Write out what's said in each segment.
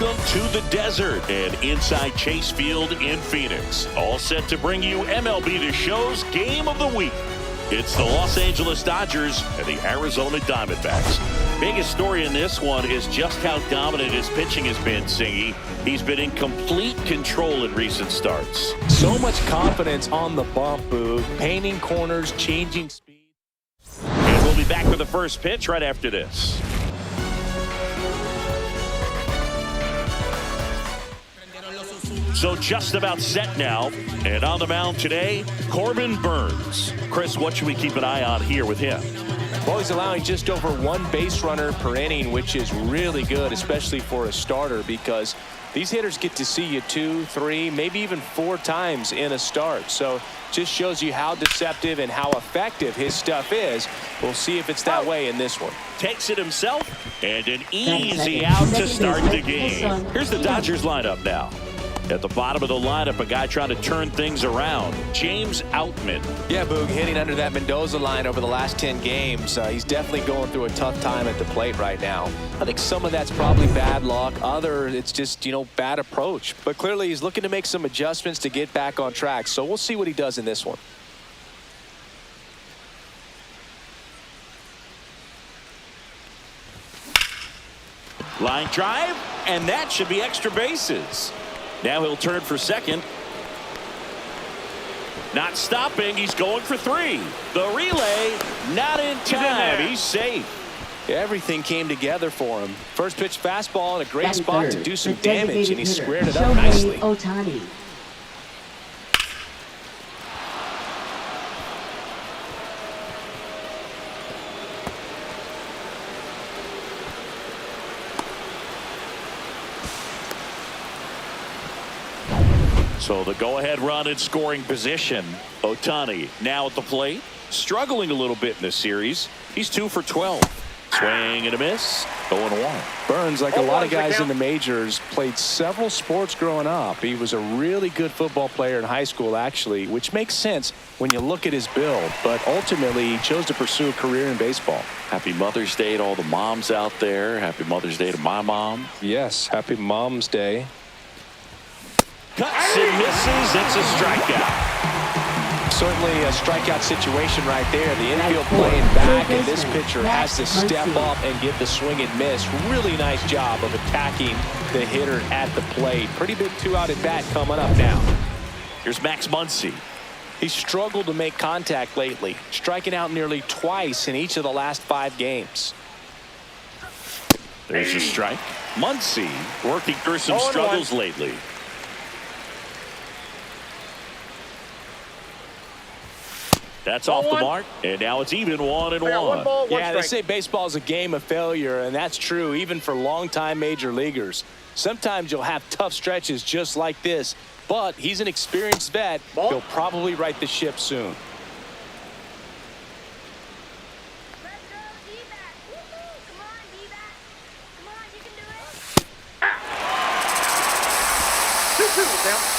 Welcome to the desert and inside Chase Field in Phoenix. All set to bring you MLB The Show's Game of the Week. It's the Los Angeles Dodgers and the Arizona Diamondbacks. Biggest story in this one is just how dominant his pitching has been, Singy. He's been in complete control in recent starts. So much confidence on the bump, Boog. Painting corners, changing speed. And we'll be back with the first pitch right after this. So just about set now, and on the mound today, Corbin Burnes. Chris, what should we keep an eye on here with him? Well, he's allowing just over one base runner per inning, which is really good, especially for a starter, because these hitters get to see you 2, 3, maybe even 4 times in a start. So just shows you how deceptive and how effective his stuff is. We'll see if it's that way in this one. Takes it himself, and an easy out to start the game. Here's the Dodgers lineup now. At the bottom of the lineup, a guy trying to turn things around, James Outman. Yeah, Boog, hitting under that Mendoza line over the last 10 games. He's definitely going through a tough time at the plate right now. I think some of that's probably bad luck. Other, it's just, bad approach. But clearly he's looking to make some adjustments to get back on track. So we'll see what he does in this one. Line drive, and that should be extra bases. Now he'll turn for second. Not stopping. He's going for 3. The relay, not in time. He's safe. Everything came together for him. First pitch fastball in a great spot to do some damage, and he squared it up nicely. Ohtani. So the go-ahead run in scoring position. Ohtani now at the plate. Struggling a little bit in this series. He's 2 for 12. Swing and a miss. 0-1. Burnes, like a lot of guys in the majors, played several sports growing up. He was a really good football player in high school, actually, which makes sense when you look at his build. But ultimately, he chose to pursue a career in baseball. Happy Mother's Day to all the moms out there. Happy Mother's Day to my mom. Yes, happy Mom's Day. Cuts and misses. It's a strikeout. Certainly a strikeout situation right there. The infield playing back, and this pitcher has to step up and get the swing and miss. Really nice job of attacking the hitter at the plate. Pretty big 2-out at bat coming up now. Here's Max Muncy. He's struggled to make contact lately, striking out nearly twice in each of the last 5 games. There's a strike. Muncy working through some struggles lately. That's off the mark, and now it's even 1-1. Yeah, they say baseball is a game of failure, and that's true even for longtime major leaguers. Sometimes you'll have tough stretches just like this, but he's an experienced vet. He'll probably right the ship soon. Let's go, D-back. Woohoo! Come on, D-back. Come on, you can do it. 2-2 now.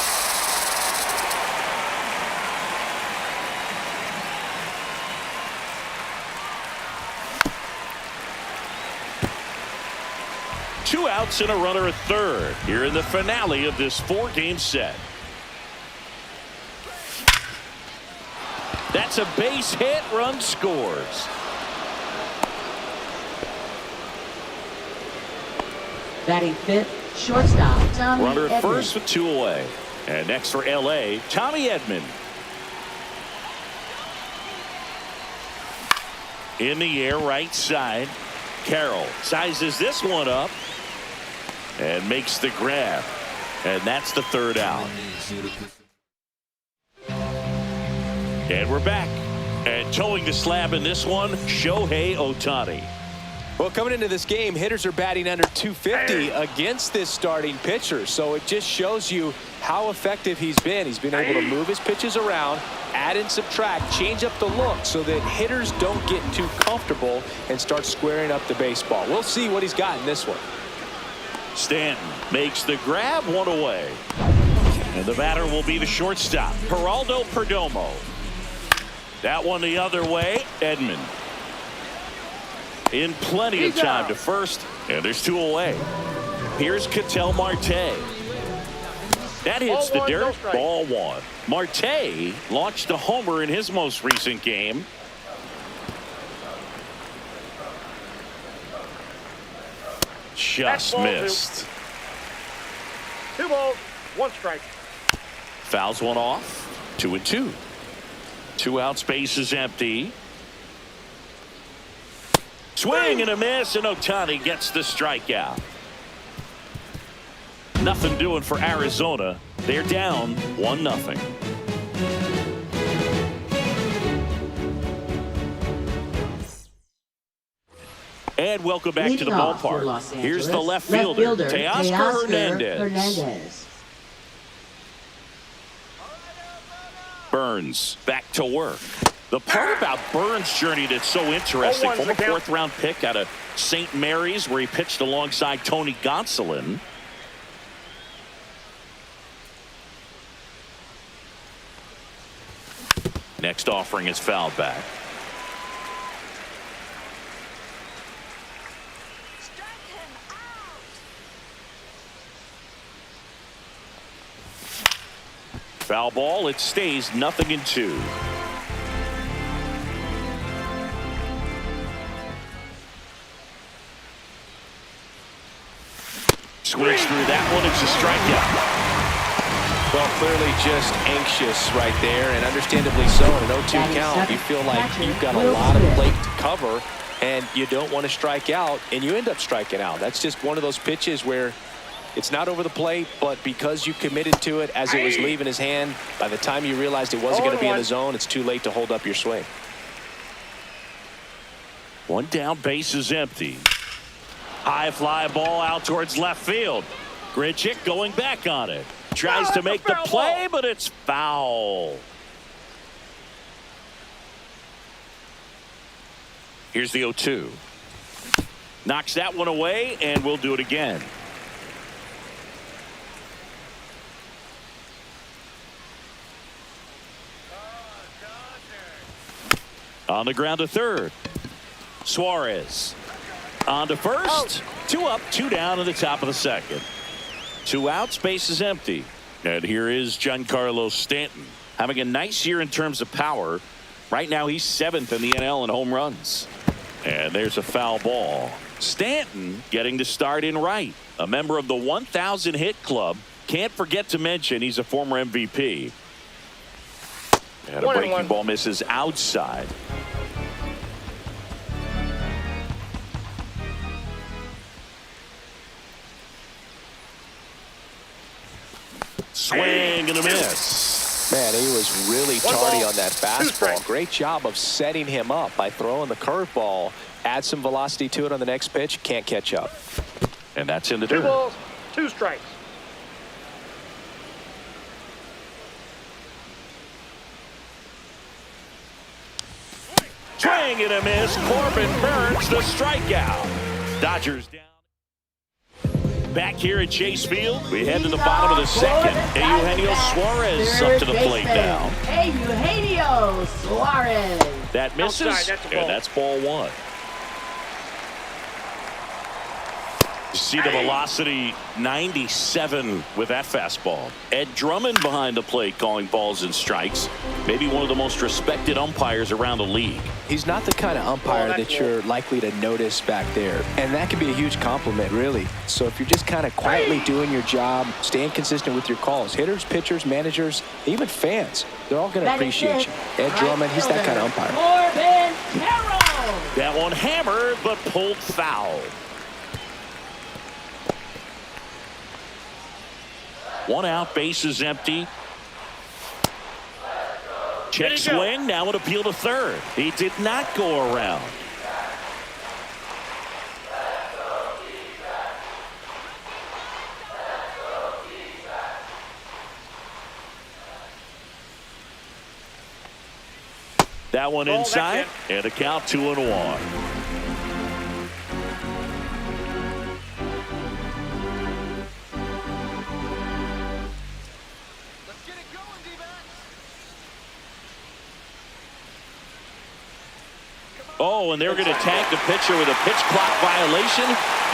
Two outs and a runner at third here in the finale of this 4-game set. That's a base hit. Run scores. Batting fifth, shortstop Tommy Runner at Edman. first with 2 away. And next for L.A., Tommy Edman. In the air, right side. Carroll sizes this one up and makes the grab. And that's the 3rd out. And we're back. And towing the slab in this one, Shohei Ohtani. Well, coming into this game, hitters are batting under 250 against this starting pitcher. So it just shows you how effective he's been. He's been able to move his pitches around, add and subtract, change up the look so that hitters don't get too comfortable and start squaring up the baseball. We'll see what he's got in this one. Stanton makes the grab, 1 away. And the batter will be the shortstop, Geraldo Perdomo. That one the other way, Edman. In plenty of time to first, and there's 2 away. Here's Ketel Marte. That hits the dirt. Ball one. Marte launched a homer in his most recent game. Just missed. 2 balls, 1 strike. Fouls one off. 2-2. 2 outs, base is empty. Swing and a miss, and Ohtani gets the strikeout. Nothing doing for Arizona. They're down 1-0. And welcome back to the ballpark. Here's the left fielder, Teoscar Hernandez. Burns back to work. The part about Burns' journey that's so interesting, from a 4th-round pick out of St. Mary's, where he pitched alongside Tony Gonsolin. Next offering is fouled back. Foul ball. It stays 0-2. Swings through that one. It's a strikeout. Well, clearly just anxious right there, and understandably so. In an 0-2 count, you feel like you've got a lot of plate to cover, and you don't want to strike out, and you end up striking out. That's just one of those pitches where it's not over the plate, but because you committed to it as it was leaving his hand, by the time you realized it wasn't going to be in the zone, it's too late to hold up your swing. 1 down, base is empty. High fly ball out towards left field. Grichuk going back on it. Tries to make the play, but it's foul. Here's the 0-2. Knocks that one away, and we'll do it again. On the ground to third. Suarez. On to first. 2 up, 2 down in the top of the 2nd. 2 outs, base is empty. And here is Giancarlo Stanton, having a nice year in terms of power. Right now he's 7th in the NL in home runs. And there's a foul ball. Stanton getting to start in right. A member of the 1,000 hit club. Can't forget to mention he's a former MVP. And a breaking ball misses outside. Swing and a miss. Man, he was really tardy on that fastball. Great job of setting him up by throwing the curveball. Add some velocity to it on the next pitch. Can't catch up. And that's in the 2 dirt. balls, 2 strikes. Swing and a miss. Corbin Burns the strikeout. Dodgers down. Back here at Chase Field, we head to the bottom of the 2nd. Eugenio Suarez up to the plate now. Eugenio Suarez. That misses, and that's ball 1. You see the velocity 97 with that fastball. Ed Drummond behind the plate calling balls and strikes. Maybe one of the most respected umpires around the league. He's not the kind of umpire that you're likely to notice back there. And that can be a huge compliment, really. So if you're just kind of quietly doing your job, staying consistent with your calls, hitters, pitchers, managers, even fans, they're all going to appreciate you. Ed Drummond, he's that kind of umpire. Corbin Carroll. That one hammered, but pulled foul. 1 out, base is empty. Check swing, now an appeal to third. He did not go around. That one inside, and a count 2-1. Oh, and they're going to tag the pitcher with a pitch clock violation.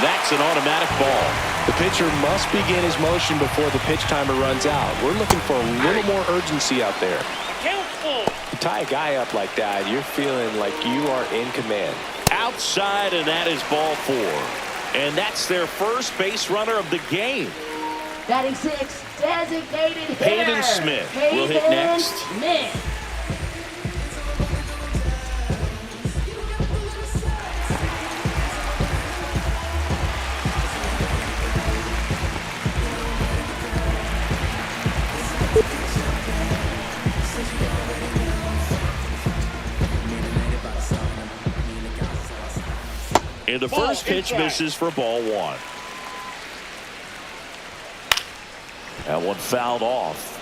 That's an automatic ball. The pitcher must begin his motion before the pitch timer runs out. We're looking for a little more urgency out there. You tie a guy up like that, you're feeling like you are in command. Outside, and that is ball 4. And that's their first base runner of the game. Batting 6, designated hitter. Hayden Smith will hit next. Smith. And the first pitch misses for ball 1. That one fouled off.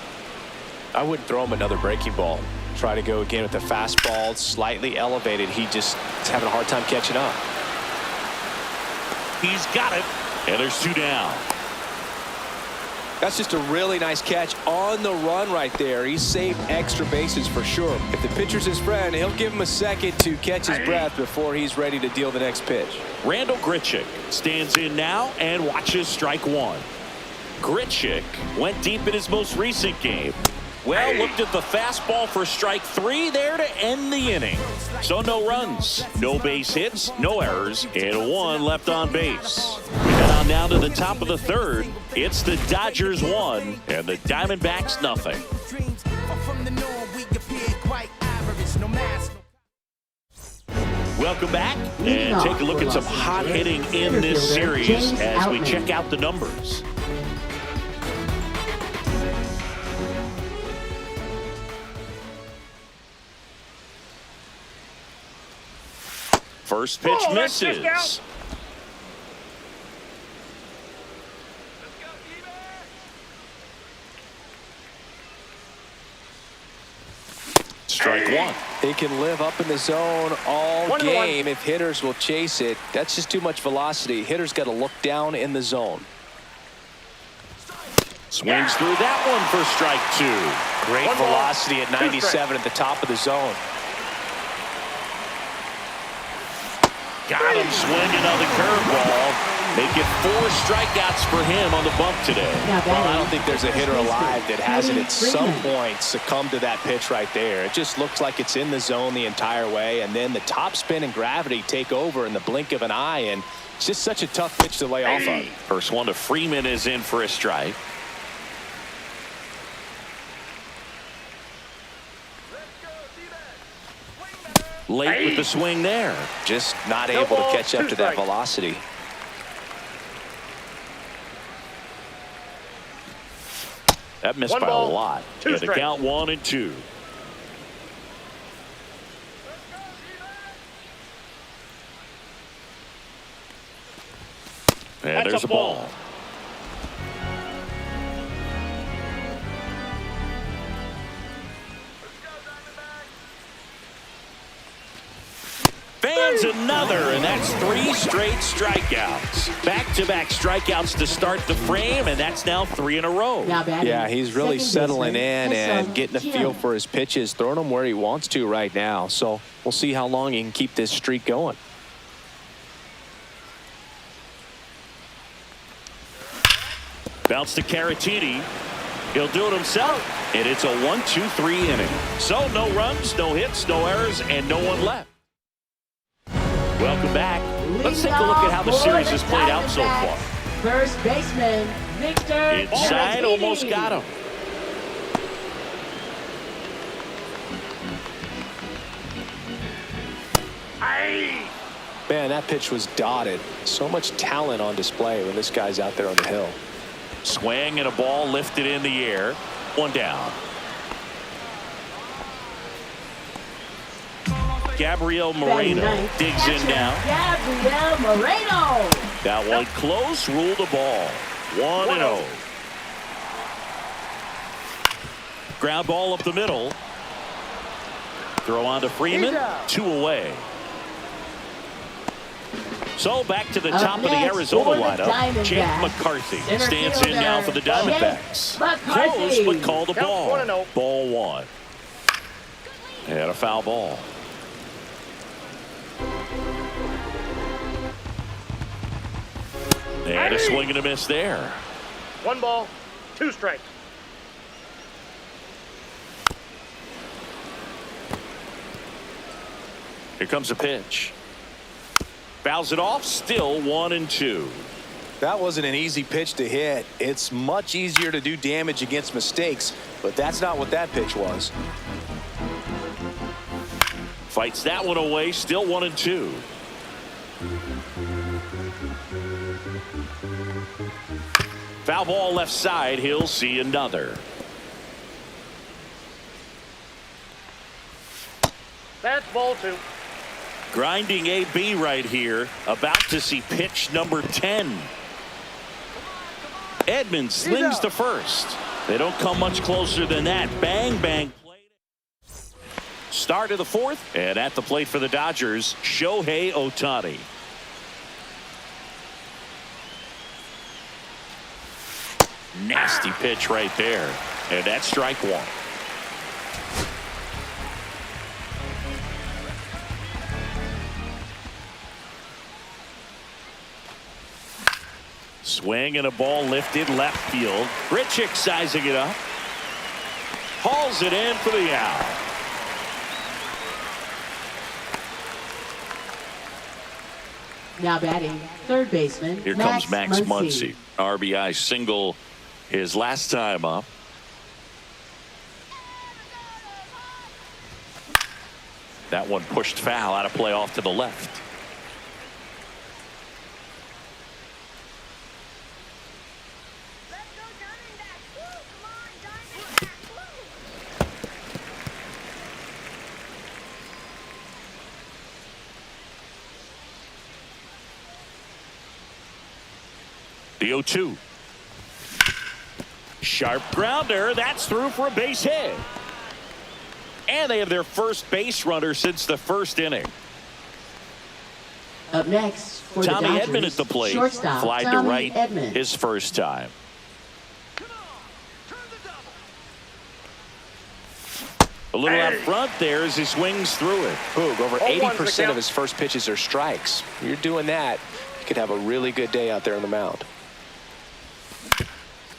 I wouldn't throw him another breaking ball. Try to go again with the fastball, slightly elevated. He just is having a hard time catching up. He's got it. And there's 2 down. That's just a really nice catch on the run right there. He saved extra bases for sure. If the pitcher's his friend, he'll give him a second to catch his breath before he's ready to deal the next pitch. Randall Grichuk stands in now and watches strike 1. Grichuk went deep in his most recent game. Well, looked at the fastball for strike 3 there to end the inning. So no runs, no base hits, no errors, and 1 left on base. We head on now to the top of the 3rd. It's the Dodgers 1 and the Diamondbacks nothing. Welcome back and take a look at some hot hitting in this series as we check out the numbers. First pitch misses. Strike 1. He can live up in the zone all game if hitters will chase it. That's just too much velocity. Hitters got to look down in the zone. Swings through that one for strike 2. Great velocity at 97 at the top of the zone. Got him swinging on the curveball. Make it 4 strikeouts for him on the bump today. Well, I don't think there's a hitter alive that hasn't at some point succumbed to that pitch right there. It just looks like it's in the zone the entire way, and then the top spin and gravity take over in the blink of an eye, and it's just such a tough pitch to lay off of. First one to Freeman is in for a strike. Late with the swing there. Just not able to catch up to that velocity. That missed by a lot. And the count 1-2. And there's a ball. Fans another, and that's 3 straight strikeouts. Back-to-back strikeouts to start the frame, and that's now 3 in a row. Yeah, he's really settling in and getting a feel for his pitches, throwing them where he wants to right now. So we'll see how long he can keep this streak going. Bounce to Caratini. He'll do it himself, and it's a 1-2-3 inning. So no runs, no hits, no errors, and no one left. Welcome back. Let's take a look at how the series has played out so far. First baseman, Victor Inside, Caratini. almost got him. Man, that pitch was dotted. So much talent on display when this guy's out there on the hill. Swing and a ball lifted in the air. 1 down. Gabriel Moreno digs in now. Gabriel Moreno. That one close, ruled a ball. 1-0. Ground ball up the middle. Throw on to Freeman. 2 away. So back to the top of the Arizona lineup. Jake McCarthy stands in now for the Diamondbacks. Close, but called a ball. Ball 1. And a foul ball. And a swing and a miss there. 1 ball, 2 strikes. Here comes a pitch. Fouls it off, still 1-2. That wasn't an easy pitch to hit. It's much easier to do damage against mistakes, but that's not what that pitch was. Fights that one away, still 1-2. Foul ball left side, he'll see another. That's ball 2. Grinding AB right here, about to see pitch number 10. Edmonds slings to first. They don't come much closer than that. Bang, bang. Start of the 4th, and at the plate for the Dodgers, Shohei Ohtani. Nasty pitch right there, and that's strike 1. Swing and a ball lifted left field. Grichuk sizing it up. Hauls it in for the out. Now batting, third baseman. Here comes Max Muncy. RBI single his last time up. That one pushed foul out of play off to the left. Let's go Diamondbacks. Woo, come on, Diamondbacks. Woo. The 0-2. Sharp grounder. That's through for a base hit. And they have their first base runner since the first inning. Up next for Tommy the Dodgers, Edman at the plate. shortstop, Fly to Tommy right Edman. his first time. A little out front there as he swings through it. Boog, over 0-1's the 80% count. of his first pitches are strikes. You're doing that, you could have a really good day out there on the mound.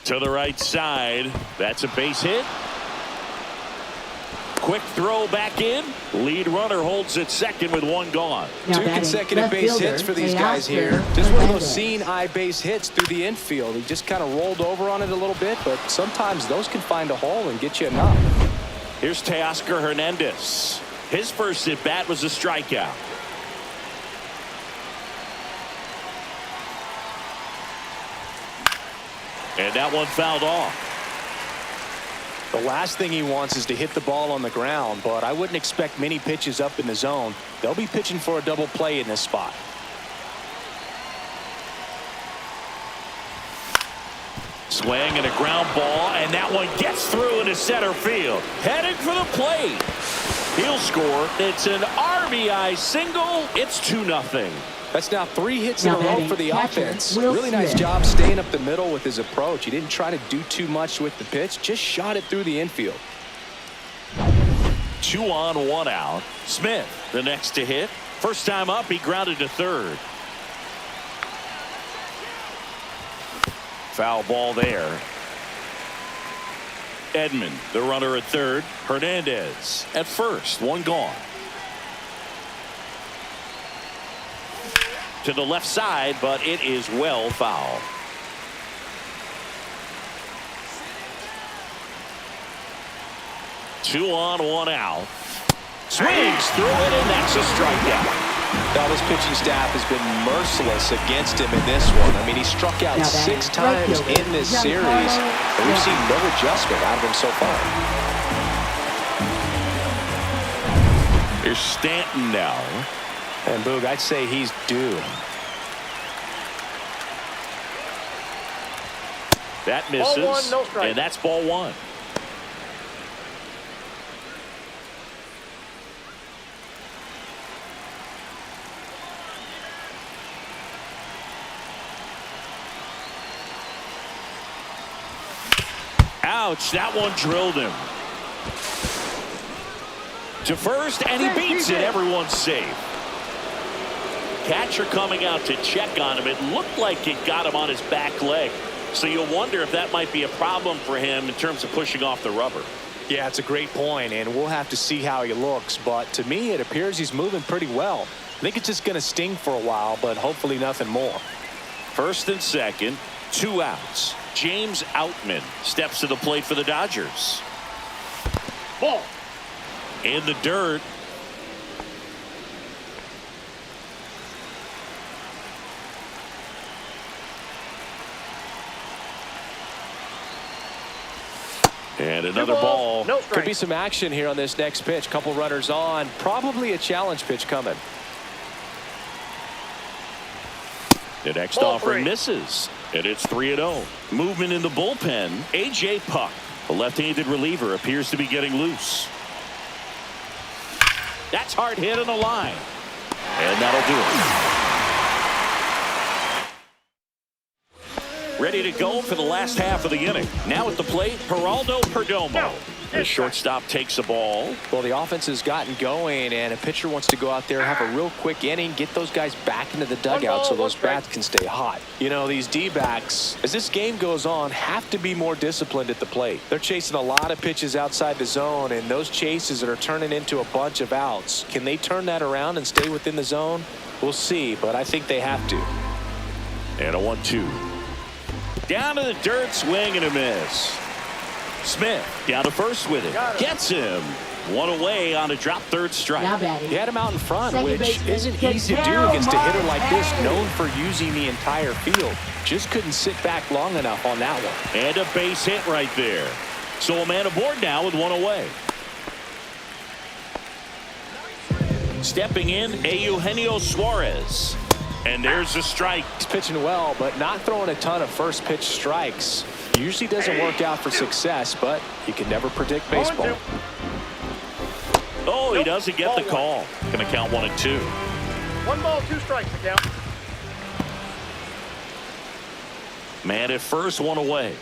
To the right side. That's a base hit. Quick throw back in. Lead runner holds at second with 1 gone. Now 2 batting, consecutive left base fielder, hits for these Teoscar guys here. Just one of those Hernandez. seeing eye base hits through the infield. He just kind of rolled over on it a little bit, but sometimes those can find a hole and get you enough. Here's Teoscar Hernandez. His first at bat was a strikeout. And that one fouled off. The last thing he wants is to hit the ball on the ground, but I wouldn't expect many pitches up in the zone. They'll be pitching for a double play in this spot. Swing and a ground ball, and that one gets through into center field. Heading for the plate. He'll score. It's an RBI single. It's 2-0. That's now 3 hits in Now a row batting, for the catcher, offense. Will Really nice Smith. job staying up the middle with his approach. He didn't try to do too much with the pitch, just shot it through the infield. 2 on, 1 out. Smith, the next to hit. First time up, he grounded to third. Foul ball there. Edman, the runner at third. Hernandez at first, 1 gone. To the left side, but it is well foul. Two on, 1 out. Swings through it, and that's a strikeout. Now this pitching staff has been merciless against him in this one. I mean, he struck out Now 6 batting, times right fielder, in this Giancarlo series, and we've seen no adjustment out of him so far. Here's Stanton now. And Boog, I'd say he's due. That misses, Ball 1, no strike. and that's ball 1. Ouch, that one drilled him. To first, and he beats it. Everyone's safe. catcher coming out to check on him. It looked like it got him on his back leg. So you'll wonder if that might be a problem for him in terms of pushing off the rubber. Yeah, it's a great point, and we'll have to see how he looks. But to me, it appears he's moving pretty well. I think it's just going to sting for a while, but hopefully nothing more. First and second, 2 outs. James Outman steps to the plate for the Dodgers. Ball. In the dirt. And another ball. No Could strike. be some action here on this next pitch. Couple runners on. Probably a challenge pitch coming. The next Ball offering 3. misses. And it's 3-0. Movement in the bullpen. A.J. Puck, a left-handed reliever, appears to be getting loose. That's hard hit on the line. And that'll do it. Ready to go for the last half of the inning. Now at the plate, Geraldo Perdomo. The shortstop takes the ball. Well, the offense has gotten going, and a pitcher wants to go out there, have a real quick inning, get those guys back into the dugout so those bats can stay hot. You know, these D-backs, as this game goes on, have to be more disciplined at the plate. They're chasing a lot of pitches outside the zone, and those chases that are turning into a bunch of outs. Can they turn that around and stay within the zone? We'll see, but I think they have to. And a 1-2. Down to the dirt, swing and a miss. Smith down to first with it. Gets him. One away on a drop third strike. Now batting. He had him out in front, Second which baseman, isn't easy to do Daryl against a hitter like this, Morgan. known for using the entire field. Just couldn't sit back long enough on that one. And a base hit right there. So a man aboard now with one away. Stepping in, Eugenio Suarez. And there's a strike. He's pitching well, but not throwing a ton of first pitch strikes. Usually doesn't work out for success, but you can never predict baseball. Oh, he doesn't get the call. Going to count 1 and 2. 1 ball, 2 strikes to count. Man at first, one away.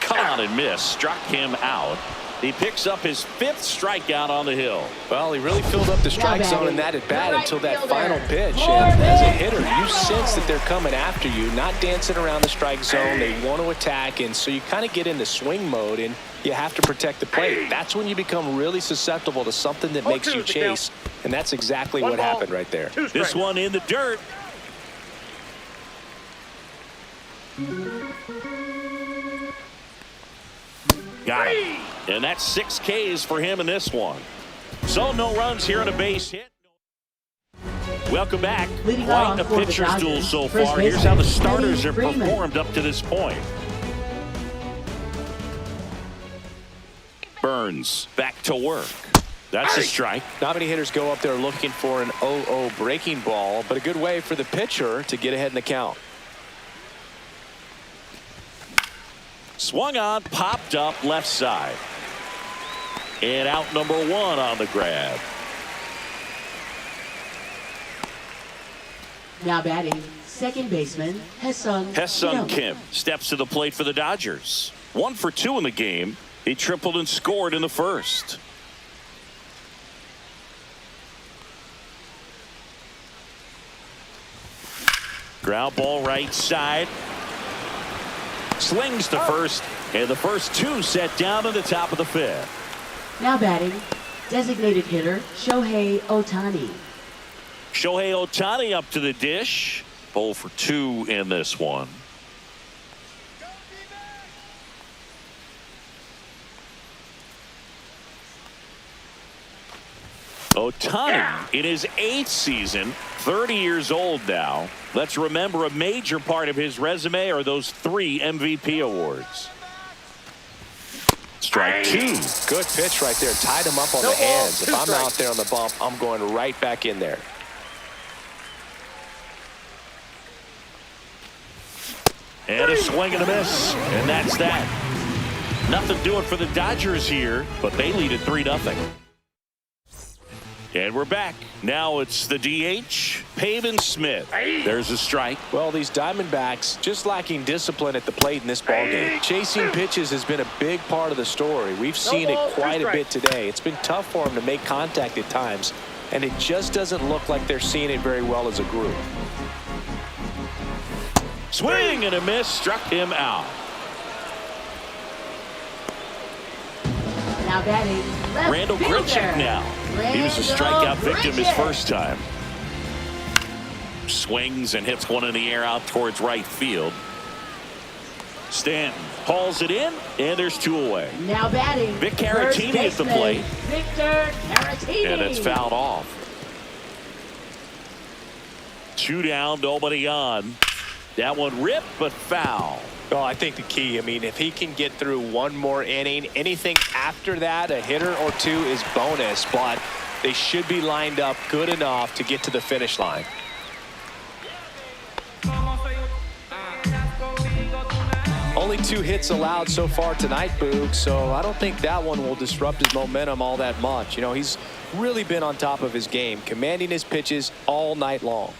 Cut out and miss. Struck him out. He picks up his 5th strikeout on the hill. Well, he really filled up the strike Now zone in batting, that at bat the right until that fielder, final pitch. Corbin And as a hitter, you Carroll. sense that they're coming after you, not dancing around the strike zone. They want to attack, and so you kind of get into swing mode, and you have to protect the plate. That's when you become really susceptible to something that makes you 0-2 to count. chase, and that's exactly 1 what ball, happened right there. 2 strikes. This one in the dirt. Got it. And that's 6 Ks for him in this one. So no runs here on a base hit. Welcome back. Leading Quite off a for the pitcher's Dodgers, duel so first far. Here's how the baseman, starters have Freeman. performed up to this point. Burns back to work. That's a strike. Not many hitters go up there looking for an 0-0 breaking ball, but a good way for the pitcher to get ahead in the count. Swung on, popped up left side. And out number 1 on the grab. Now batting, second baseman, Hesung Kim steps to the plate for the Dodgers. 1 for 2 in the game. He tripled and scored in the first. Ground ball right side. Slings to first. And the first 2 set down in the top of the 5th. Now batting, designated hitter, Shohei Ohtani. Shohei Ohtani up to the dish. 0 for 2 in this one. Ohtani in his 8th season, 30 years old now. Let's remember a major part of his resume are those 3 MVP awards. Strike 2. Good pitch right there. Tied him up on the hands. If I'm out there on the bump, I'm going right back in there. And a swing and a miss. And that's that. Nothing doing for the Dodgers here, but they lead at 3-0. And we're back. Now it's the DH, Pavin Smith. There's a strike. Well, these Diamondbacks just lacking discipline at the plate in this ballgame. Chasing pitches has been a big part of the story. We've seen it quite a bit today. It's been tough for them to make contact at times. and it just doesn't look like they're seeing it very well as a group. Swing and a miss, struck him out. Now batting, left Randall fielder. Grichuk now. He was a strikeout victim his first time. Swings and hits one in the air out towards right field. Stanton hauls it in, and there's 2 away. Now batting, Vic Caratini at the plate. Victor Caratini. And it's fouled off. 2 down, nobody on. That one ripped, but foul. Well, I think the key, if he can get through one more inning, anything after that, a hitter or 2 is bonus, but they should be lined up good enough to get to the finish line. Only 2 hits allowed so far tonight, Boog, so I don't think that one will disrupt his momentum all that much. He's really been on top of his game, commanding his pitches all night long.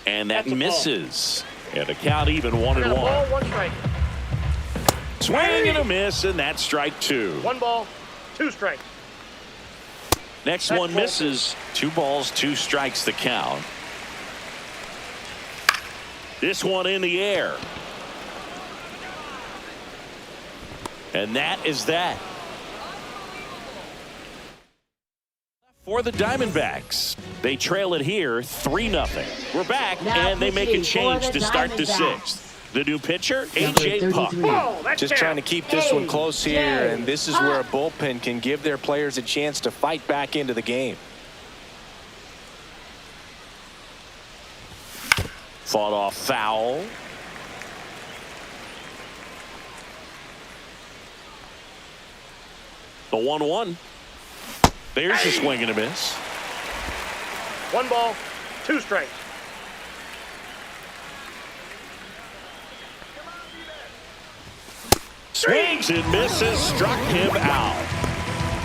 And that misses. And the count even 1-1. Ball, 1 strike. Swing and a miss, and that's strike 2. 1 ball, 2 strikes. Next one misses. 2 balls, 2 strikes the count. This one in the air. And that is that. For the Diamondbacks, they trail it here 3-0. We're back, Now and they make a pitching change for the to start the Diamondbacks. 6th. The new pitcher, Number A.J. Puck. 33. Oh, that's Just trying to keep this one close here, and this is where a Puck. bullpen can give their players a chance to fight back into the game. Fought off foul. The 1-1. There's a swing and a miss. 1 ball, 2 strikes. Swings and misses, struck him out.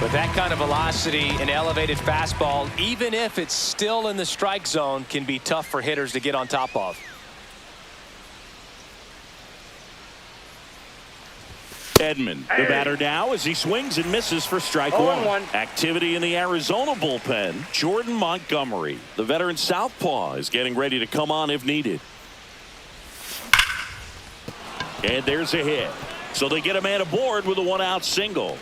With that kind of velocity, an elevated fastball, even if it's still in the strike zone, can be tough for hitters to get on top of. Edman, the batter now, as he swings and misses for strike 1. Activity in the Arizona bullpen. Jordan Montgomery, the veteran southpaw, is getting ready to come on if needed. And there's a hit. So they get a man aboard with a 1-out single.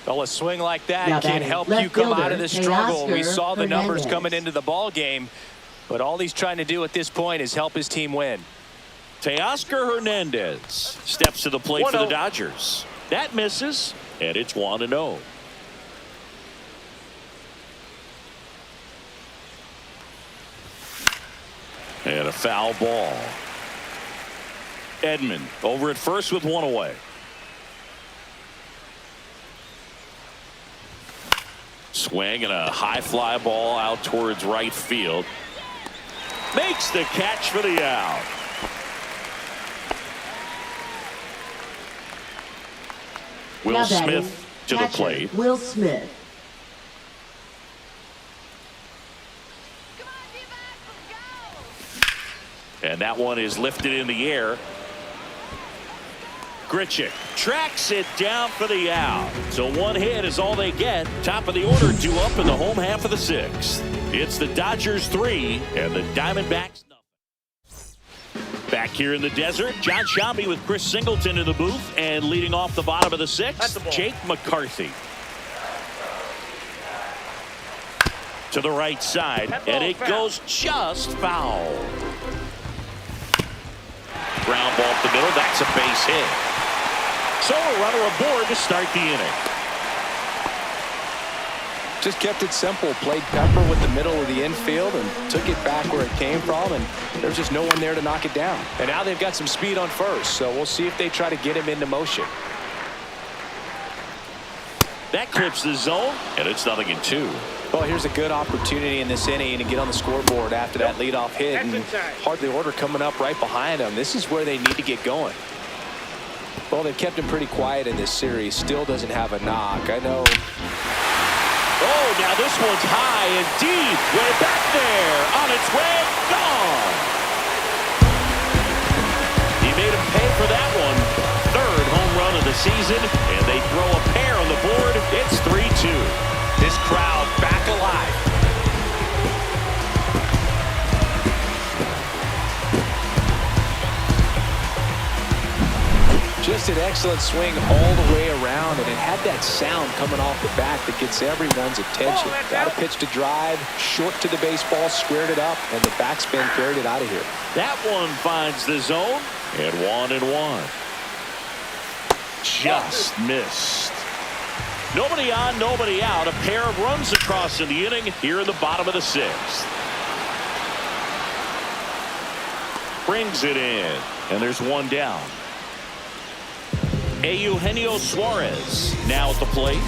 Well, a swing like that Now can batting, help left you come out fielder, of this struggle. We Teoscar saw the numbers Hernandez. coming into the ball game, but all he's trying to do at this point is help his team win. Teoscar Hernandez steps to the plate for the 1-0. Dodgers. That misses, and it's 1-0. And a foul ball. Edman over at first with 1 away. Swing and a high fly ball out towards right field. Makes the catch for the out. Will Now batting, Smith to the catcher, plate. Will Smith. Come on, D-back, let's go. And that one is lifted in the air. Grichuk tracks it down for the out. So 1 hit is all they get. Top of the order due up in the home half of the 6th. It's the Dodgers 3 and the Diamondbacks nothing. Back here in the desert, John Sciambi with Chris Singleton in the booth, and leading off the bottom of the 6th, Jake McCarthy. To the right side, and it goes just foul. Ground ball up the middle, that's a base hit. So a runner aboard to start the inning. Just kept it simple, played pepper with the middle of the infield and took it back where it came from, and there's just no one there to knock it down. And now they've got some speed on first, so we'll see if they try to get him into motion. That clips the zone, and it's 0-2. Well, here's a good opportunity in this inning to get on the scoreboard after that leadoff hit, and hardly order coming up right behind them. This is where they need to get going. Well, they've kept him pretty quiet in this series. Still doesn't have a knock. I know. Oh, now this one's high and deep. Way back there. On its way. Gone. He made him pay for that one. 3rd home run of the season, and they throw a pair on the board. It's 3-2. Just an excellent swing all the way around, and it had that sound coming off the bat that gets everyone's attention. Got a pitch to drive, short to the baseball, squared it up, and the backspin carried it out of here. That one finds the zone, and 1-1. Just missed. Nobody on, nobody out. A pair of runs across in the inning here in the bottom of the 6th. Brings it in, and there's one down. Eugenio Suarez now at the plate.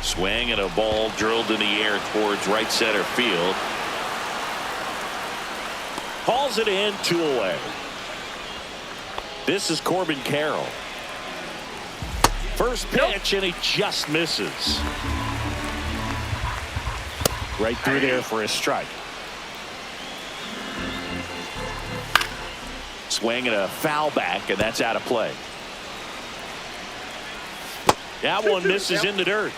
Swing and a ball drilled in the air towards right center field. Hauls it in, 2 away. This is Corbin Carroll. First pitch, and he just misses. Right through there for a strike. Swing and a foul back, and that's out of play. That one misses in the dirt.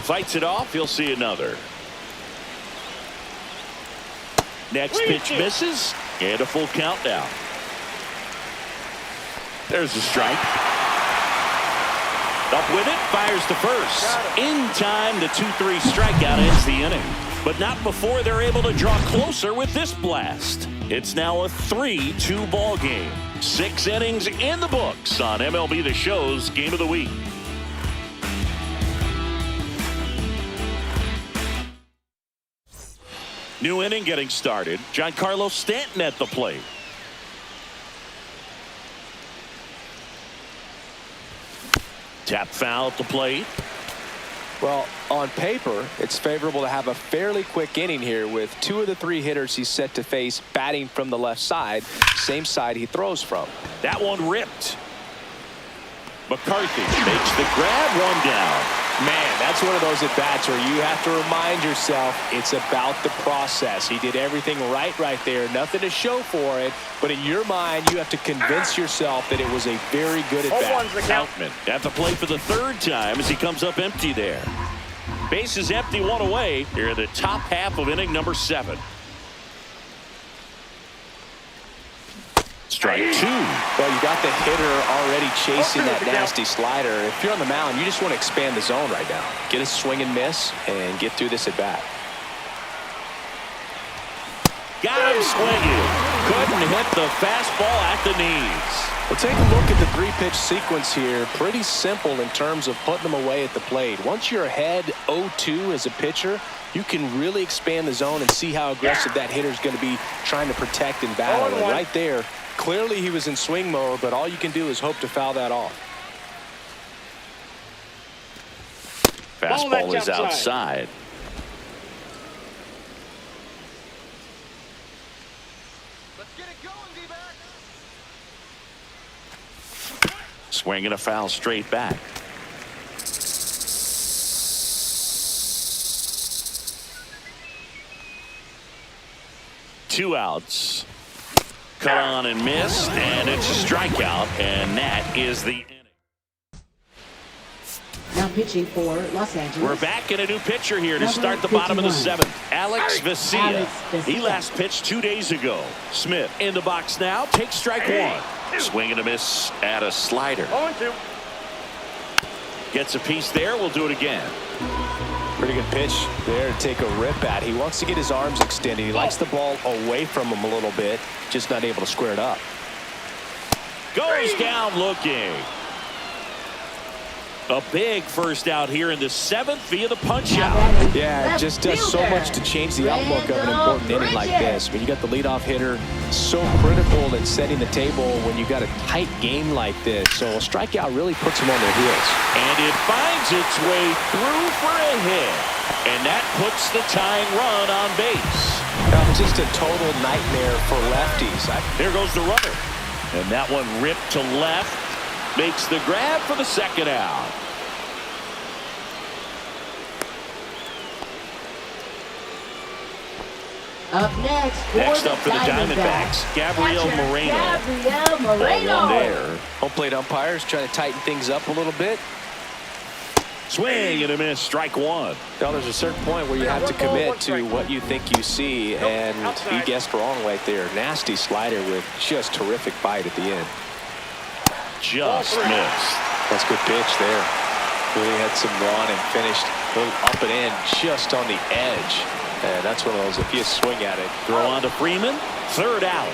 Fights it off. He'll see another. Next pitch misses, and a full count now. There's a strike. Up with it, fires to first. In time, the 2-3 strikeout ends the inning. But not before they're able to draw closer with this blast. It's now a 3-2 ball game. 6 innings in the books on MLB The Show's Game of the Week. New inning getting started. Giancarlo Stanton at the plate. Tap foul at the plate. Well, on paper, it's favorable to have a fairly quick inning here with 2 of the 3 hitters he's set to face batting from the left side, same side he throws from. That one ripped. McCarthy makes the grab, 1 down. Man, that's one of those at-bats where you have to remind yourself it's about the process. He did everything right there. Nothing to show for it. But in your mind, you have to convince yourself that it was a very good at-bat. Outman at the plate for the 3rd time as he comes up empty there. Base is empty, 1 away here in the top half of inning number 7. Strike 2. Well, you got the hitter already chasing that nasty slider. If you're on the mound, you just want to expand the zone right now. Get a swing and miss and get through this at bat. Got him swinging. Couldn't hit the fastball at the knees. Well, take a look at the 3-pitch sequence here. Pretty simple in terms of putting them away at the plate. Once you're ahead 0-2 as a pitcher, you can really expand the zone and see how aggressive that hitter's going to be trying to protect and battle. And right there, clearly he was in swing mode, but all you can do is hope to foul that off. Fastball is outside. Let's get it going, D-back. Swing and a foul straight back. Two outs. Cut on and missed, and it's a strikeout, and that is the inning. Now pitching for Los Angeles. We're back in a new pitcher here to start the bottom of the 7th. Alex Vesia. He last pitched 2 days ago. Smith in the box now. Takes strike 1. Swing and a miss at a slider. 0-2. Gets a piece there. We'll do it again. Pretty good pitch there to take a rip at. He wants to get his arms extended. He likes the ball away from him a little bit, just not able to square it up. Goes down looking. A big first out here in the 7th via the punch out. Yeah, it just does so much to change the outlook of an important inning like this. When you got the leadoff hitter, so critical in setting the table when you got a tight game like this. So a strikeout really puts them on their heels. And it finds its way through for a hit. And that puts the tying run on base. Just a total nightmare for lefties. There goes the runner. And that one ripped to left. Makes the grab for the 2nd out. Up next up for the Diamondbacks, Gabriel Moreno. Gabriel Moreno. One there. Home plate umpires trying to tighten things up a little bit. Swing and a miss, strike one. Now, there's a certain point where you have to commit to what you think you see, and he guessed wrong right there. Nasty slider with just terrific bite at the end. Just missed. That's a good pitch there. Really had some run and finished a little up and in just on the edge. And that's one of those, if you swing at it. Throw on to Freeman, third out.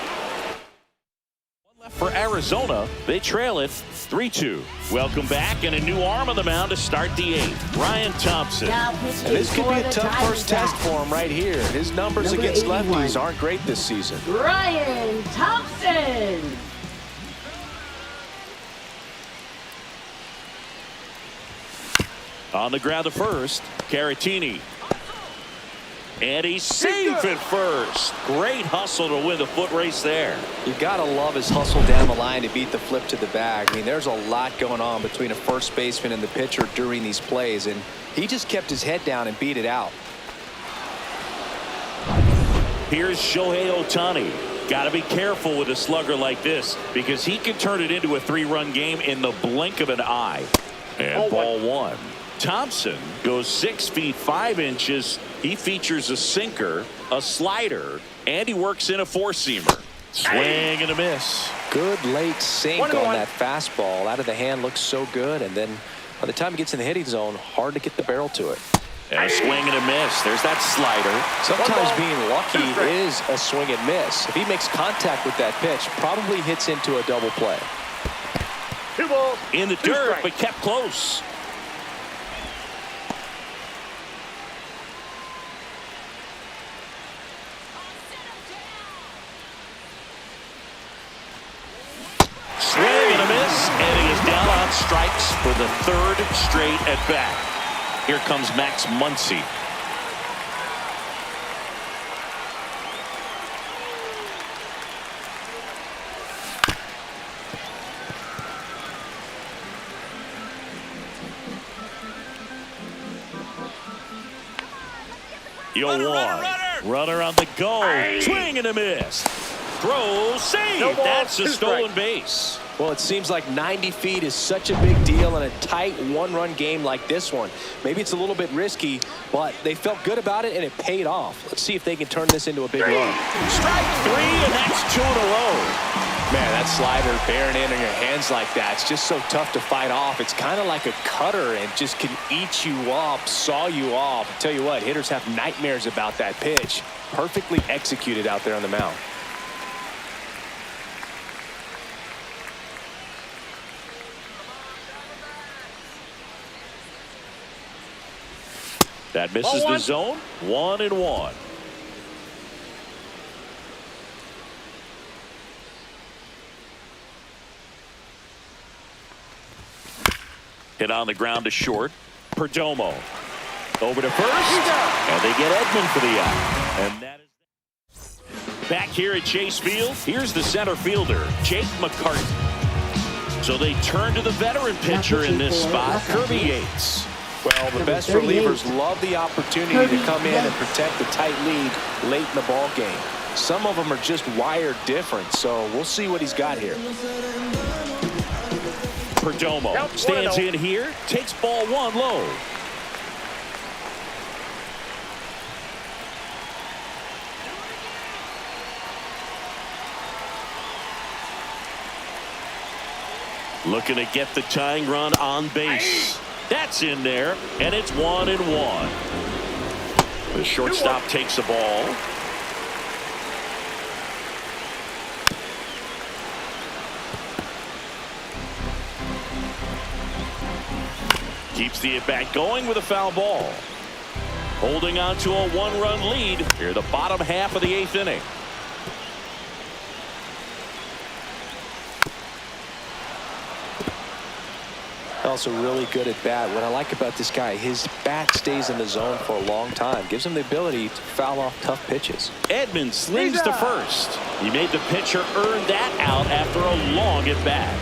One left for Arizona. They trail it 3-2. Welcome back, and a new arm on the mound to start the eighth. Ryan Thompson. Now And pitching this could for be a the tough first test Diamondbacks. for him right here. His numbers Number against 81. lefties aren't great this season. Ryan Thompson. On the ground to first, Caratini. And he's safe at first. Great hustle to win the foot race there. You gotta love his hustle down the line to beat the flip to the bag. I mean, there's a lot going on between a first baseman and the pitcher during these plays, and he just kept his head down and beat it out. Here's Shohei Ohtani. Got to be careful with a slugger like this because he can turn it into a three-run game in the blink of an eye. And ball one. Thompson goes 6 feet 5 inches. He features a sinker, a slider, and he works in a four-seamer. Swing and a miss. Good late sink on 1-1. that fastball. Out of the hand looks so good, and then by the time it gets in the hitting zone, hard to get the barrel to it. And a swing and a miss. There's that slider. Sometimes being lucky is a swing and miss. If he makes contact with that pitch, probably hits into a double play. 2 balls. In the 2 dirt, strikes. but kept close. Swing and a miss, and he is down on strikes for the third straight at bat. Here comes Max Muncy. Runner on the go. Swing and a miss. Throw, save. No ball, That's a 2 stolen strikes. base. Well, it seems like 90 feet is such a big deal in a tight one-run game like this one. Maybe it's a little bit risky, but they felt good about it, and it paid off. Let's see if they can turn this into a big run. Strike 3, and that's 2 in a row. Man, that slider bearing in on your hands like that, it's just so tough to fight off. It's kind of like a cutter and just can eat you up, saw you off. I tell you what, hitters have nightmares about that pitch. Perfectly executed out there on the mound. That misses Ball the one. zone. 1-1. Hit on the ground to short. Perdomo. Over to first. And they get Edman for the out. And that is back here at Chase Field. Here's the center fielder, Jake McCarthy. So they turn to the veteran pitcher in this spot, Kirby Yates. Well, the Number best 38. relievers love the opportunity to come in and protect the tight lead late in the ball game. Some of them are just wired different, so we'll see what he's got here. Perdomo Count stands 1-0. in here, takes ball 1 low. Looking to get the tying run on base. That's in there, and it's 1-1. The shortstop takes the ball. Keeps the at-bat going with a foul ball. Holding on to a 1-run lead here, the bottom half of the 8th inning. Also really good at bat. What I like about this guy, his bat stays in the zone for a long time. Gives him the ability to foul off tough pitches. Edman slings to first. He made the pitcher earn that out after a long at-bat.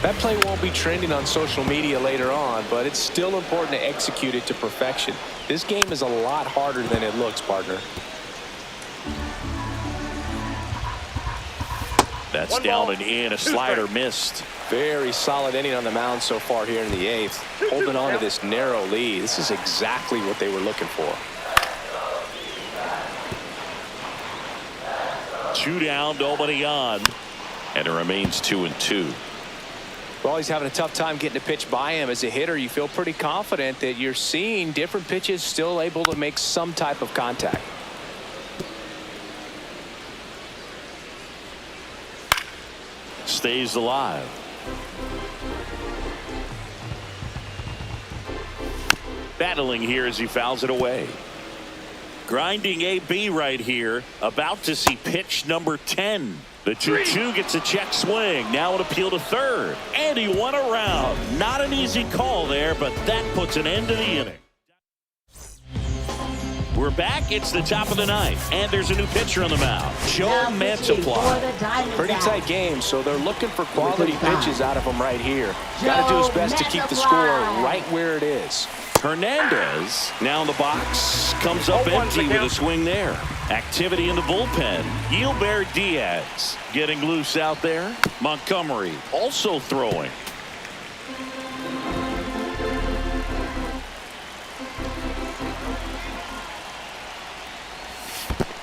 That play won't be trending on social media later on, but it's still important to execute it to perfection. This game is a lot harder than it looks, partner. That's 1 down ball, and in. A 2 slider strikes. missed. Very solid inning on the mound so far here in the 8th. Holding on to this narrow lead. This is exactly what they were looking for. 2 down, nobody on. And it remains 2-2. Well, he's having a tough time getting a pitch by him. As a hitter, you feel pretty confident that you're seeing different pitches still able to make some type of contact. Stays alive. Battling here as he fouls it away. Grinding AB right here. About to see pitch number 10. The 2-2 gets a check swing. Now an appeal to third. And he won around. Not an easy call there, but that puts an end to the inning. We're back. It's the top of the 9th. And there's a new pitcher on the mound. Joe Mantiply. Pretty tight game, so they're looking for quality pitches out of him right here. Got to do his best to keep the score right where it is. Hernandez now in the box. Comes up empty with a swing there. Activity in the bullpen. Gilbert Diaz getting loose out there. Montgomery also throwing.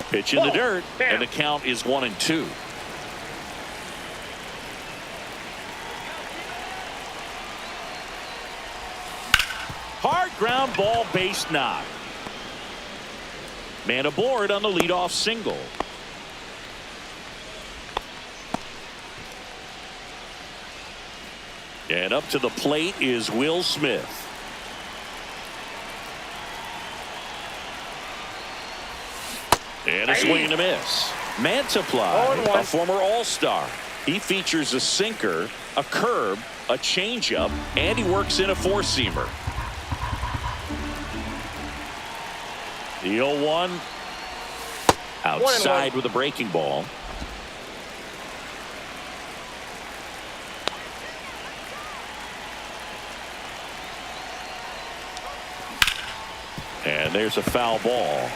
Pitch in the dirt, and the count is 1-2. Hard ground ball, base knock. Man aboard on the leadoff single. And up to the plate is Will Smith. And a swing and a miss. Mantiply, a former All-Star. He features a sinker, a curve, a changeup, and he works in a four-seamer. The 0-1 outside with a breaking ball. And there's a foul ball.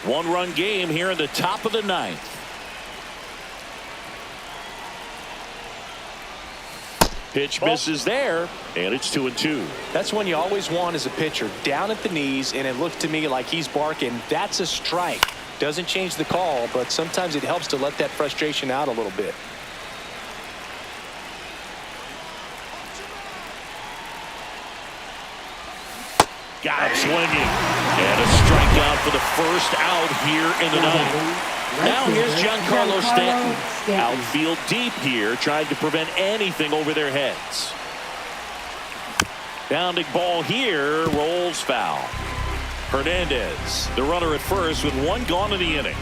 1-run game here in the top of the 9th. Pitch misses there, and it's 2-2. That's one you always want as a pitcher, down at the knees, and it looked to me like he's barking. That's a strike. Doesn't change the call, but sometimes it helps to let that frustration out a little bit. Got him swinging. And a strikeout for the first out here in the 9th. Now here's Giancarlo Stanton. Outfield deep here, trying to prevent anything over their heads. Bounding ball here, rolls foul. Hernandez, the runner at first with one gone in the inning.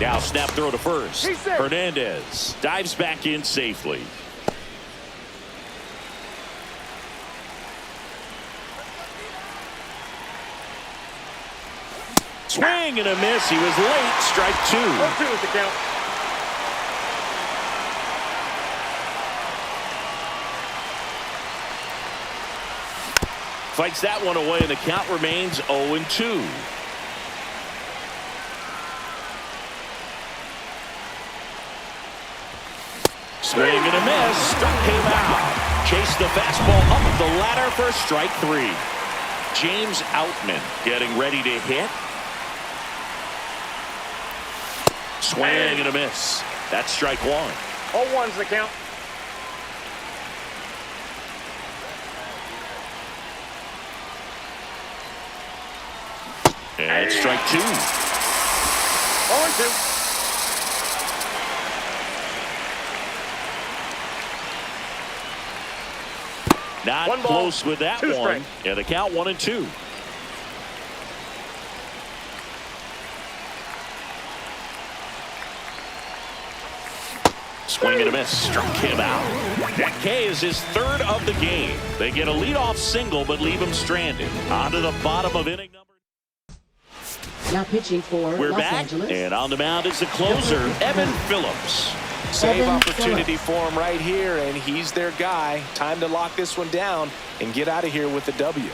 Now snap throw to first. Hernandez dives back in safely. Swing and a miss. He was late. Strike 2. 1-2 is the count. Fights that one away, and the count remains 0-2. Swing and a miss. Struck him out. Chased the fastball up the ladder for strike 3. James Outman getting ready to hit. Swing and a miss. That's strike 1. 0-1's the count. And strike 2. 0-2. Not close with that one. Strike. And the count 1-2. Swing and a miss. Struck him out. That K is his 3rd of the game. They get a leadoff single, but leave him stranded. On to the bottom of inning number. Now pitching for We're Los back, Angeles. and on the mound is the closer, Evan Phillips. Save Evan opportunity Phillips. for him right here, and he's their guy. Time to lock this one down and get out of here with the W.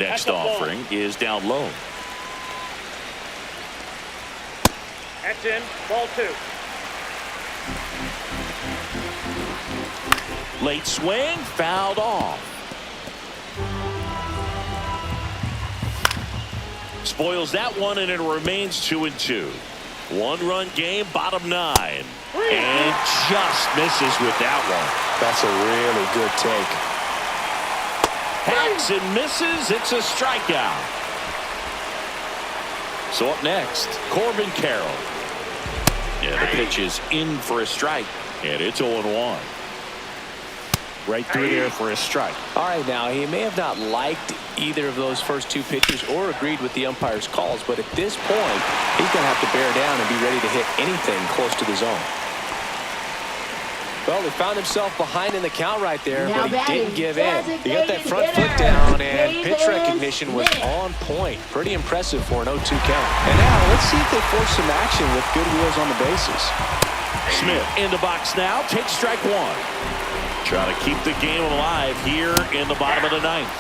Next offering is down low. That's in. Ball 2. Late swing, fouled off. Spoils that one, and it remains 2-2. One-run game, bottom 9. And just misses with that one. That's a really good take. Hacks and misses. It's a strikeout. So up next, Corbin Carroll. Yeah, the pitch is in for a strike, and it's 0-1. Right through there for a strike. All right, now he may have not liked either of those first two pitches or agreed with the umpire's calls, but at this point, he's going to have to bear down and be ready to hit anything close to the zone. Well, he found himself behind in the count right there, but he didn't give in. He got that front foot down, and pitch recognition was on point. Pretty impressive for an 0-2 count. And now, let's see if they force some action with good wheels on the bases. Smith in the box now, takes strike one. Trying to keep the game alive here in the bottom of the 9th.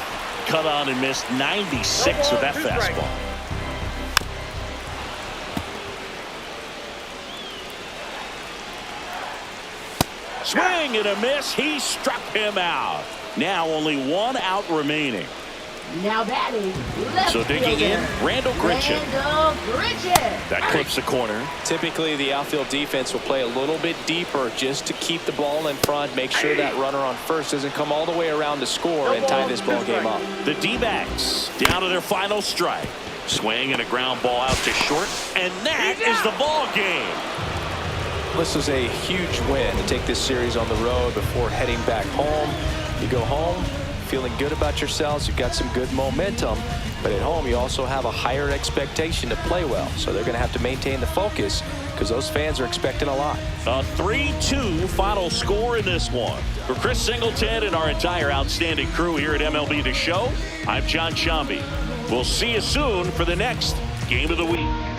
Cut on and missed 96 with that fastball. Swing and a miss. He struck him out. Now only 1 out remaining. Now batting. Left So digging in, Randall Gritchen. That clips the corner. Typically, the outfield defense will play a little bit deeper just to keep the ball in front, make sure that runner on first doesn't come all the way around to score and tie this ball game up. The D-backs down to their final strike. Swing and a ground ball out to short, and that is the ball game. This was a huge win to take this series on the road before heading back home. You go home feeling good about yourselves. You've got some good momentum, but at home you also have a higher expectation to play well. So they're going to have to maintain the focus because those fans are expecting a lot. A 3-2 final score in this one. For Chris Singleton and our entire outstanding crew here at MLB The Show, I'm John Shambi. We'll see you soon for the next Game of the Week.